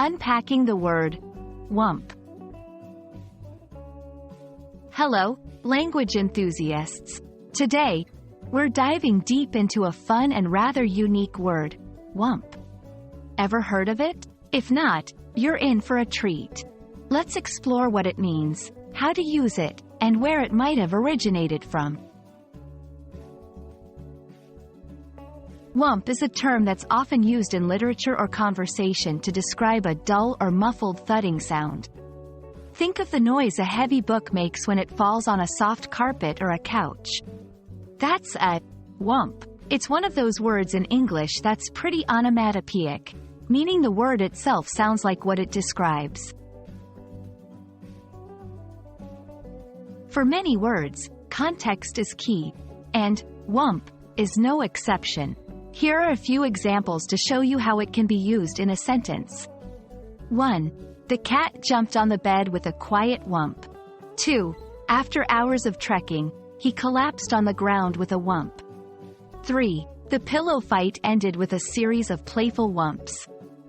Unpacking the Word Whump. Hello, language enthusiasts. Today, we're diving deep into a fun and rather unique word, whump. Ever heard of it? If not, you're in for a treat. Let's explore what it means, how to use it, and where it might have originated from. Whump is a term that's often used in literature or conversation to describe a dull or muffled thudding sound. Think of the noise a heavy book makes when it falls on a soft carpet or a couch. That's a whump. It's one of those words in English that's pretty onomatopoeic, meaning the word itself sounds like what it describes. For many words, context is key, and whump is no exception. Here are a few examples to show you how it can be used in a sentence. 1. The cat jumped on the bed with a quiet whump. 2. After hours of trekking, he collapsed on the ground with a whump. 3. The pillow fight ended with a series of playful whumps.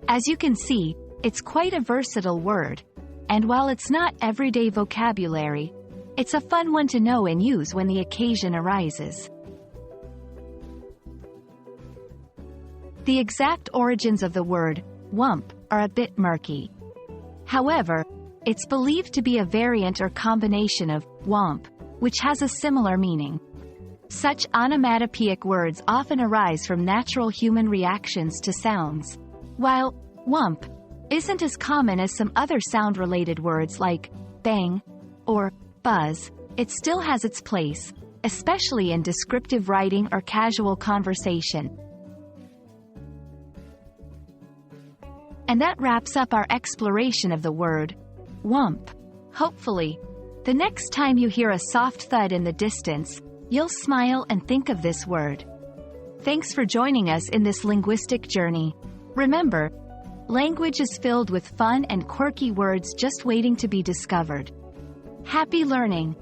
As you can see, it's quite a versatile word, and while it's not everyday vocabulary, it's a fun one to know and use when the occasion arises. The exact origins of the word whump are a bit murky. However, it's believed to be a variant or combination of whomp, which has a similar meaning. Such onomatopoeic words often arise from natural human reactions to sounds. While whump isn't as common as some other sound-related words like bang or buzz, it still has its place, especially in descriptive writing or casual conversation. And that wraps up our exploration of the word whump. Hopefully, the next time you hear a soft thud in the distance, you'll smile and think of this word. Thanks for joining us in this linguistic journey. Remember, language is filled with fun and quirky words just waiting to be discovered. Happy learning!